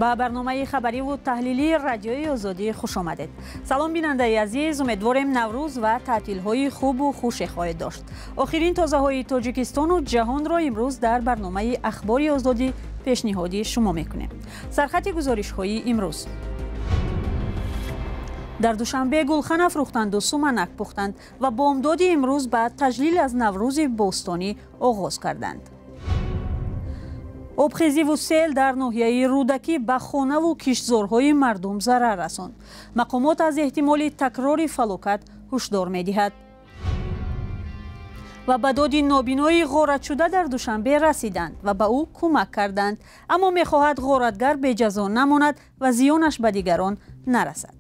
با برنامه خبری و تحلیلی رادیوی آزادی خوش آمدید. سلام بیننده عزیز، امیدواریم نوروز و تعطیل‌های خوب و خوشی خواهید داشت. آخرین تازه‌های تاجیکستان و جهان را امروز در برنامه اخبار آزادی پیشنهادی شما می‌کنیم. سرخط گزارش‌های امروز: در دوشنبه گلخن افروختند و سومنک پختند و بامداد امروز به تجلیل از نوروز بوستانی آغاز کردند. آبخیزی و سیل در ناحیه رودکی به خانه و کشتزارهای مردم ضرر رساند. مقامات از احتمال تکرار فلاکت هشدار می‌دهد. و به داد نابینای غارت شده در دوشنبه رسیدند و به او کمک کردند، اما می‌خواهد غارتگر به جزا نماند و زیانش به دیگران نرسد.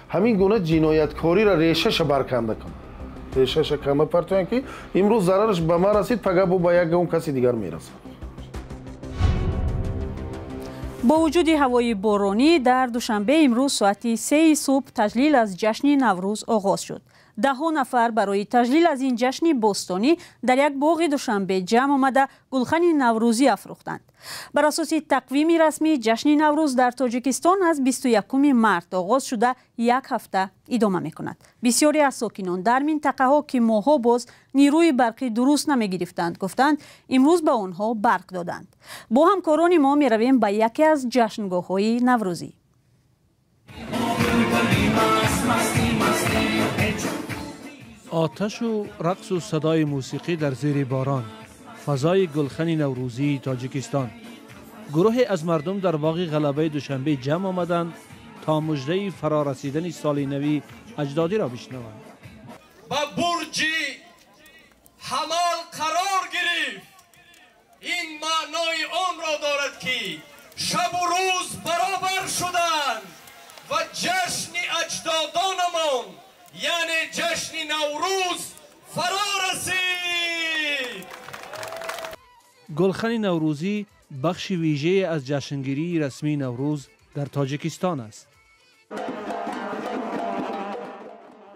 همین گونه جنایتکاری را ریشه‌اش برکنده کن. ریشه‌اش کم پرتوان که امروز ضررش به ما رسید، پگاه به یک اون کسی دیگر میرسد. با وجود هوای بارانی در دوشنبه امروز ساعت 3 صبح تجلیل از جشن نوروز آغاز شد. 10 نفر برای تجلیل از این جشن بوستانی در یک باغ دوشنبه جمع آمده گلخن نوروزی افروختند. بر اساس تقویم رسمی جشن نوروز در تاجیکستان از 21 مارس آغاز شده یک هفته ادامه می‌کند. بسیاری از ساکنان در منطقه‌ها که ماه‌ها باز نیروی برقی درست نمی‌گرفتند گفتند امروز به آنها برق دادند. با همکاران ما می‌رویم به یکی از جشنگاه‌های نوروزی. آتش و رقص و صدای موسیقی در زیر باران، فضای گلخن نوروزی تاجیکستان. گروهی از مردم در باغ غلبه دوشنبه جمع آمدند تا مژده فرارسیدن سال نوی اجدادی را بشنوند. با برج حلال قرار گرفت. این معنای آن را دارد که شب و روز برابر شدند و جشن اجدادانمان یعنی جشن نوروز فرا رسید. گلخن نوروزی بخش ویژه از جشنگیری رسمی نوروز در تاجیکستان است.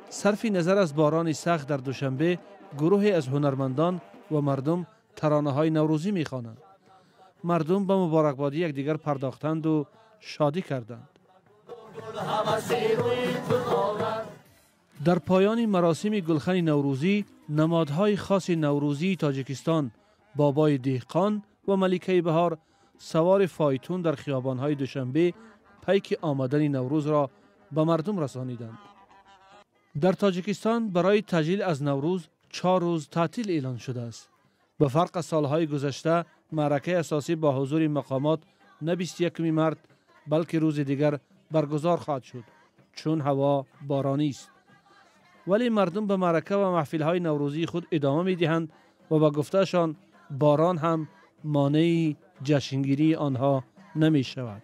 صرف نظر از باران سخت در دوشنبه، گروهی از هنرمندان و مردم ترانه‌های نوروزی می‌خوانند. مردم به مبارکبادی یکدیگر پرداختند و شادی کردند. در پایان مراسم گلخن نوروزی، نمادهای خاص نوروزی تاجیکستان، بابای دهقان و ملکه بهار سوار فایتون در خیابان‌های دوشنبه پیک آمدن نوروز را به مردم رسانیدند. در تاجیکستان برای تجلیل از نوروز 4 روز تعطیل اعلان شده است. به فرق از سالهای گذشته، معرکه اساسی با حضور مقامات نه 21 مارس بلکه روز دیگر برگزار خواهد شد چون هوا بارانی است. ولی مردم به معرکه و محفل‌های نوروزی خود ادامه می‌دهند و با گفتهشان باران هم مانع جشنگیری آنها نمی‌شود.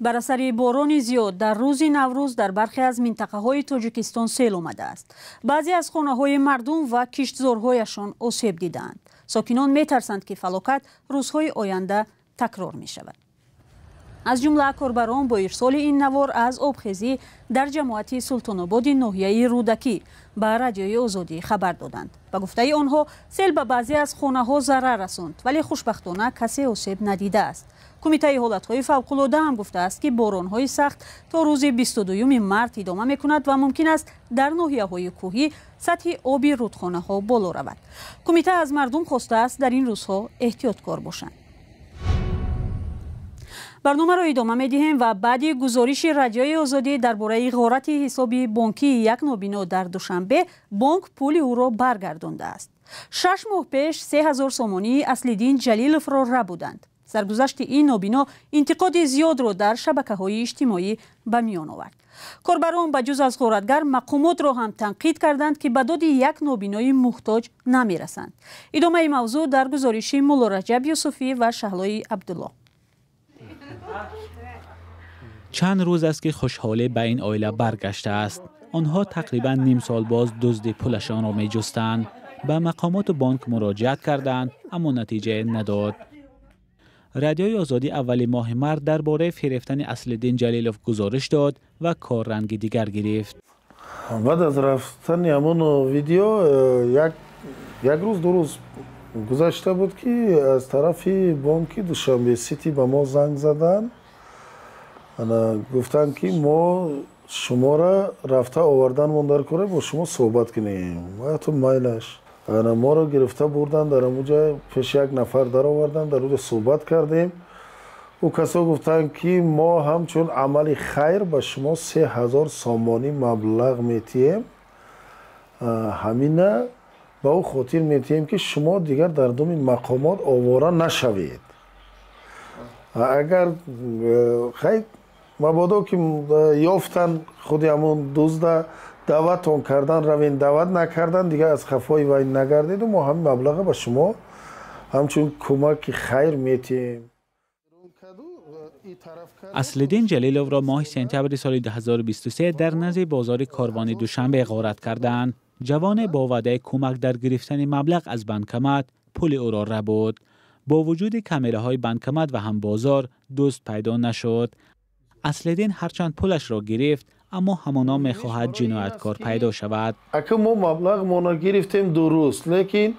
بر اثر باران زیاد در روز نوروز در برخی از منطقه‌های تاجیکستان سیل آمده است. بعضی از خانه‌های مردم و کشتزارهایشان آسیب دیدند. ساکنان می‌ترسند که فلاکت روزهای آینده تکرار می‌شود. از جمله کاربران با ارسال این نوار از آبخیزی در جماعت سلطان آباد ناحیه رودکی به رادیوی آزادی خبر دادند. به گفته آنها سیل به بعضی از خانه‌ها ضرر رساند ولی خوشبختانه کسی آسیب ندیده است. کمیته حالت‌های فوق‌العاده هم گفته است که باران‌های سخت تا روز 22 مارس ادامه می‌کند و ممکن است در ناحیه‌های کوهی سطح آب رودخانه‌ها بالا رود. کمیته از مردم خواسته است در این روزها احتیاطکار باشند. برنامه را ادامه می‌دهیم و بعد گزارش رادیوی آزادی درباره غارت حساب بانکی یک نابینا در دوشنبه، بانک پول او را برگردانده است. 6 ماه پیش 3000 سامانی اصل‌الدین جلیلوف را ربودند. سرگذشت این نابینا انتقاد زیاد را در شبکه‌های اجتماعی به میان آورد. کاربران به جز از غارتگر مقامات را هم تنقید کردند که به داد یک نابینای محتاج نمی‌رسند. ادامه موضوع در گزارش مولا رجب یوسفی و شهلای عبدالله. چند روز است که خوشحالی به این عائله برگشته است. آنها تقریبا نیم سال باز دزد پولشان را می جستند. به مقامات بانک مراجعت کردند اما نتیجه نداد. رادیوی آزادی اول ماه مارس درباره فریفتن اصل‌الدین جلیلوف گزارش داد و کار رنگ دیگر گرفت. بعد از رفتن همون ویدیو یک روز 2 روز گذشته بود که از طرف بانک دوشنبه سیتی به ما زنگ زدن، گفتن که ما شما را رفته آوردن مندر کنه با شما صحبت کنیم. ما تو مایلش ما را گرفته بردن در اونجا پیش یک نفر در آوردن، در اونجا صحبت کردیم. او کسا گفتن که ما همچون عمل خیر به شما 3000 سامانی مبلغ میتیم، همینه با او خاطر میتیم که شما دیگر در دوم مقامات آواره نشوید. اگر خیر مبادا که یافتن خودی همون دزد دعوتون کردن روین دعوت نکردن دیگر از خفای وای نگردید و ما همین مبلغ به شما همچون کمک خیر میتیم. اصلدین جلیلوف را ماه سپتامبر سال 2023 در نزد بازار کاروان دوشنبه غارت کردند. جوان با وعده کمک در گرفتن مبلغ از بانکمت پول او را ربود. با وجود کامراهای بانکمت و هم بازار دزد پیدا نشد. اصلدین هرچند پولش را گرفت اما همانا میخواهد جنایتکار پیدا شود. اگه ما مبلغ ما گرفتیم درست، لیکن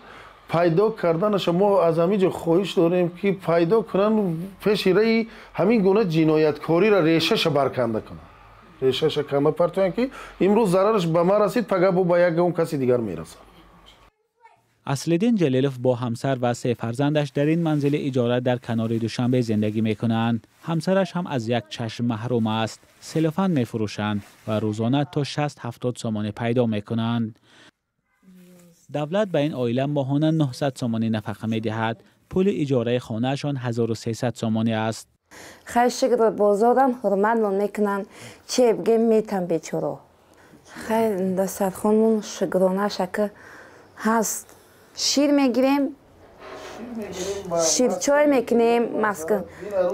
پیدا کردنش ما از همینجا خواهش داریم که پیدا کنن پیش رای همین گونه جنایتکاری را ریشهش برکنده کنن. ریشهش کمه پرتوین که امروز ضررش به ما رسید پگه با یک اون کسی دیگر میرسه. اصلدین جلیلوف با همسر و 3 فرزندش در این منزل اجاره در کنار دوشنبه زندگی میکنند. همسرش هم از یک چشم محروم است. سلوفان میفروشند و روزانه تا 60-70 سامانه پیدا میکنند. دولت به این عائله ماهانه 900 سامانه نفقه میدهد. پول اجاره خانهشان 1300 سامانه است. خیلی شکر بازارم حرمت میکنن چه بگیم میتم بیچارو. خیلی دسترخوانمون شکرانه شکر هست. شیر میگیریم، شیر چای میکنیم، مسکن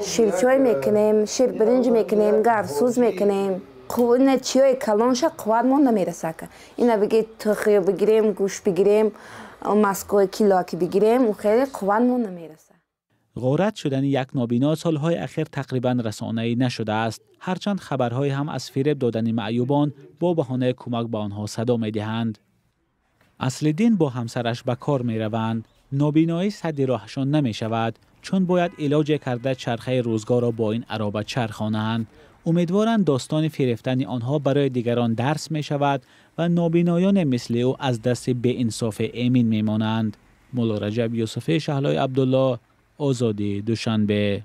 شیر چای میکنیم، شیر برنج میکنیم، گرسوز میکنیم. خوب اینه چیای کلانش قوادمون نمیرسه که اینه بگید تخیه بگیریم، گوش بگیریم، مسکوی کیلاکی بگیریم و خیلی قوادمون نمیرسه. غارت شدن یک نابینا سالهای اخیر تقریبا رسانه‌ای نشده است. هرچند خبرهای هم از فریب دادن معیوبان با بهانه کمک به آنها صدا میدهند. اصلدین با همسرش به کار می روند. نابینایی سد راهشان نمی شود چون باید علاج کرده چرخه روزگار را با این عرابه چرخانند. امیدوارند داستان فریفتن آنها برای دیگران درس می شود و نابینایان مثل او از دست به انصاف امین می مانند. مولا رجب یوسف شهلای عبدالله، آزادی دوشنبه.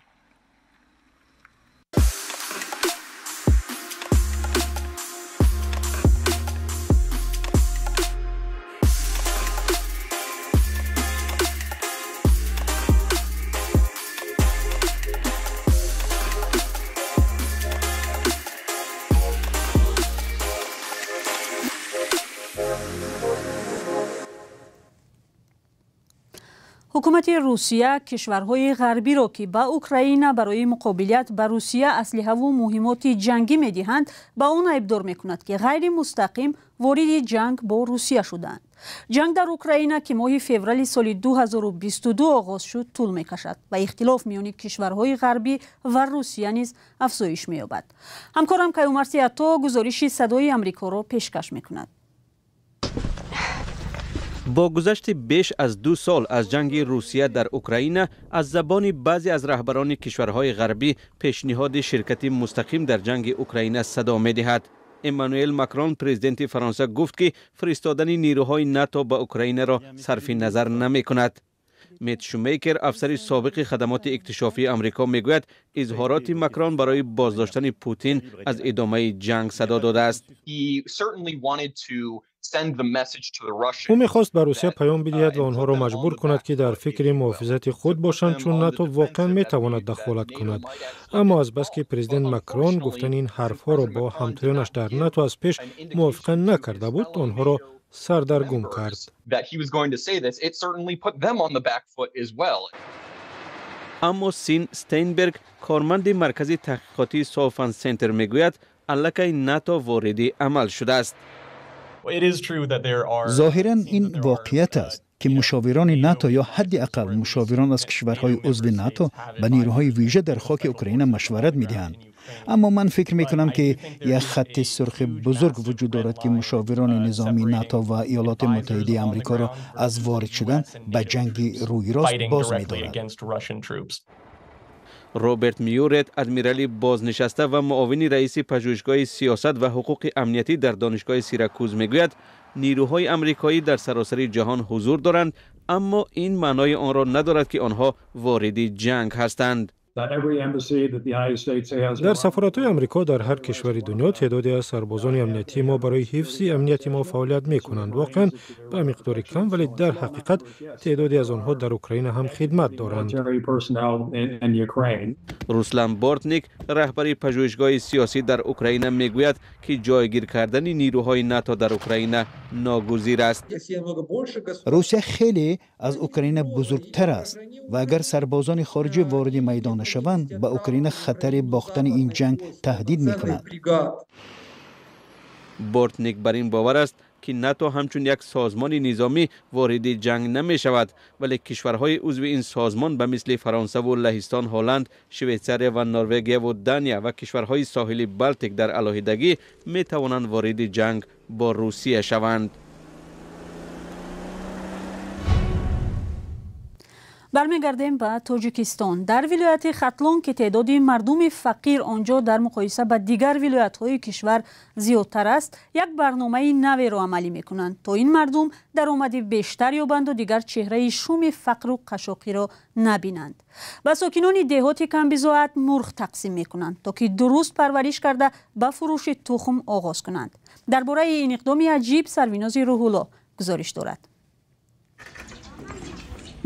حکومت روسیه کشورهای غربی را که به اوکراین برای مقابلت به روسیه اسلحه و مهمات جنگی می‌دهند به آن ابدار می‌کند که غیر مستقیم وارد جنگ با روسیه شدند. جنگ در اوکراین که ماه فوریه سال 2022 آغاز شد طول می‌کشد و اختلاف میان کشورهای غربی و روسیه نیز افزایش می‌یابد. همکارم کیومرث عطا گزارش صدای آمریکا را پیشکش می‌کند. با گذشت بیش از 2 سال از جنگ روسیه در اوکراین، از زبان بعضی از رهبران کشورهای غربی پیشنهاد شرکت مستقیم در جنگ اوکراین صدا می‌دهد. امانوئل ماکرون پرزیدنت فرانسه گفت که فرستادن نیروهای ناتو به اوکراین را صرف نظر نمی‌کند. میت شومیکر افسر سابق خدمات اکتشافی آمریکا میگوید اظهارات ماکرون برای بازداشتن پوتین از ادامه جنگ صدا داده است. او میخواست به روسیه پیام بدهد و آنها را مجبور کند که در فکر محافظت خود باشند چون ناتو واقعا میتواند دخالت کند. اما از بس که پرزیدنت ماکرون گفتن این حرفها را با همتایانش در ناتو از پیش موافقه نکرده بود، آنها را سردرگم کرد. اما سین استینبرگ کارمند مرکز تحقیقاتی سوفن سنتر میگوید الکی ناتو وارد عمل شده است. ظاهراً این واقعیت است که مشاوران ناتو یا حداقل مشاوران از کشورهای عضو ناتو به نیروهای ویژه در خاک اوکراین مشورت می‌دهند. اما من فکر میکنم که یک خط سرخ بزرگ وجود دارد که مشاوران نظامی ناتو و ایالات متحده آمریکا را از وارد شدن به جنگ روی راست باز می‌دارد. روبرت میورت، ادمیرالی بازنشسته و معاون رئیس پژوهشگاه سیاست و حقوق امنیتی در دانشگاه سیراکوز میگوید نیروهای آمریکایی در سراسر جهان حضور دارند، اما این معنای آن را ندارد که آنها وارد جنگ هستند. در سفارت‌های آمریکا در هر کشور دنیا تعدادی از سربازان امنیتی ما برای حفظ امنیت ما فعالیت می‌کنند. واقعاً به مقدار کم، ولی در حقیقت تعدادی از آنها در اوکراین هم خدمت دارند. روسلان بورتنیک، رهبر پژوهشگاه سیاسی در اوکراین میگوید که جایگیر کردن نیروهای ناتو در اوکراین ناگزیر است. روسیه خیلی از اوکراین بزرگتر است و اگر سربازان خارجی وارد میدان شوند به اوکراین خطر باختن این جنگ تهدید می‌کند. بورتنیک بر این باور است که ناتو همچون یک سازمان نظامی وارد جنگ نمی شود، ولی کشورهای عضو این سازمان به مثل فرانسه و لهستان، هلند، شویتزاریا و نروژ و دانیا و کشورهای ساحلی بالتیک در علیحدگی می توانند وارد جنگ با روسیه شوند. برمیگردیم به تاجیکستان. در ولایت ختلون که تعداد مردم فقیر آنجا در مقایسه با دیگر ولایت‌های کشور زیادتر است، یک برنامه نوی را عملی می‌کنند تا این مردم درآمد بیشتر یابند و دیگر چهره شوم فقر و قشاقی را نبینند. و ساکنان دهات کمبزاعت مرغ تقسیم می‌کنند تا که درست پرورش کرده به فروش تخم آغاز کنند. درباره این اقدام عجیب سرویناز روح‌الله گزارش دارد.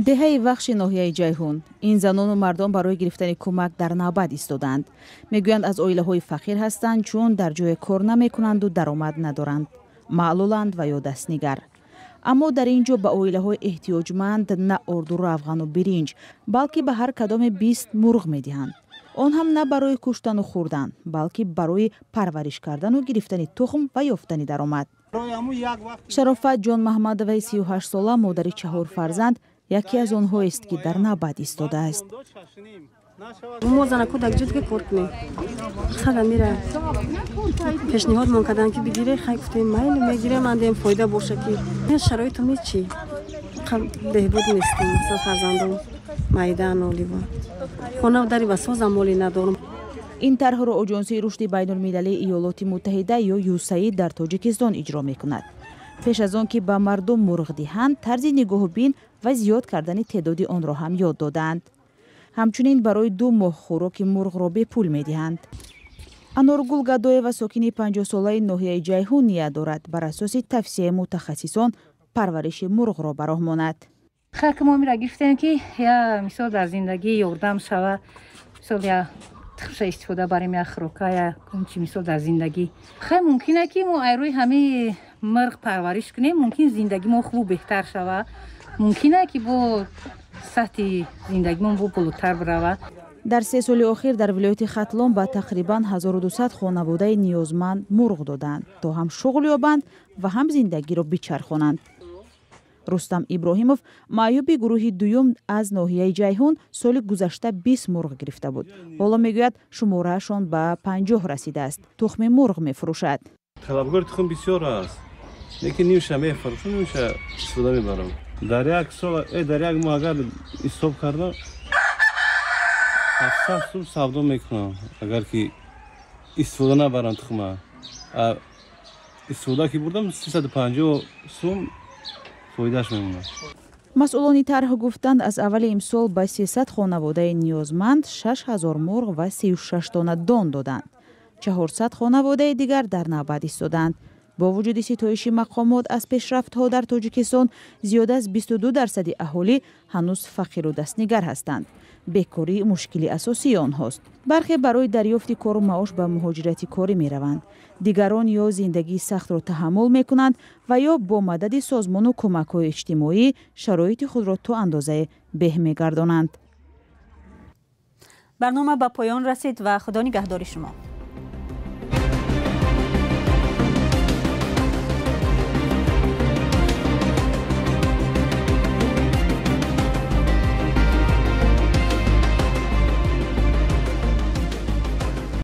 دهه وخش ناحیه جیهون، این زنان و مردم برای گرفتن کمک در نوبت ایستادند. میگویند از عائله‌های فقیر هستند چون در جای کار نمی‌کنند و درآمد ندارند، معلولند و یا دستنگر. اما در اینجا به عائله‌های احتیاجمند نه اردو، افغان و برنج، بلکه به هر کدام 20 مرغ می‌دهند. آن هم نه برای کشتن و خوردن، بلکه برای پرورش کردن و گرفتن تخم و یافتن درآمد. شرافت جان محمدوی 38 ساله، مادر 4 فرزند، یکی از آنها است که در نوبت ایستاده است. ما زن کودک جدی کار کنیم. خیلی میره. پیشنهاد من کردن که بگیره، خیلی گفتیم میل میگیره، من دیم فایده باشه که این شرایط می چی؟ بهبود نیستیم. مثلا فرزندان میدان و لیوان. خانه داری وسواس مالی ندارم. این طرح را آژانس رشد بین‌المللی ایالات متحده یا یوساید در تاجیکستان اجرا می‌کند. پیش از آن که به مردم مرغ دهند، طرز نگاه بین و زیاد کردن تعداد آن را هم یاد دادند. همچنین برای 2 ماه خوراک مرغ را به پول می‌دهند. انارگل گدایeva ساکن 50 ساله ناحیه جیهون نیا دارد بر اساس توصیه متخصصان پرورش مرغ را براه ماند. خیلی ما می‌را گفتیم که یا مثال در زندگی یاردم شود، مثال یا تخش استفاده برای خوراک یا چی مثال در زندگی خیلی ممکنه که ما ایروی همه مرغ پرورش کنیم، ممکن زندگی ما خوب بهتر شود، ممکنه که با سطح زندگی ما بالاتر برود. در 3 سال اخیر در ولایت ختلون با تقریبا 1200 خانواده نیازمند مرغ دادند تا هم شغل یابند و هم زندگی را بچرخانند. رستم ابراهیموف، معیوب گروه دوم از ناحیه جیهون، سال گذشته 20 مرغ گرفته بود. حالا میگوید شمارهشان به 50 رسیده است. تخم مرغ میفروشد. طلبکار تخم بسیار است. لیکن نمیشه میفروشم، نمیشه استفاده میبرم. در یک سال در یک ماه اگر استوب کردم 700 سوم سودا میکنم. اگر که استفاده نبرم تخمه استفاده که بردم 350 سوم فایدهش میمونه. مسئولان طرح گفتند از اول امسال به 300 خانواده نیازمند 6000 مرغ و 36 دانه دان دادند. 400 خانواده دیگر در نوبت ایستادند. با وجود ستایش مقامات از پیشرفت‌ها در تاجیکستان، زیاد از 22% اهالی هنوز فقیر و دستنگر هستند. بیکاری مشکلی اساسی آنهاست. برخی برای دریافت کار و معاش به مهاجرت کاری می‌روند. دیگران یا زندگی سخت را تحمل می‌کنند و یا با مدد سازمان و کمک‌های اجتماعی شرایط خود را تا اندازه به می‌گردانند. برنامه به پایان رسید و خدا نگهدار شما.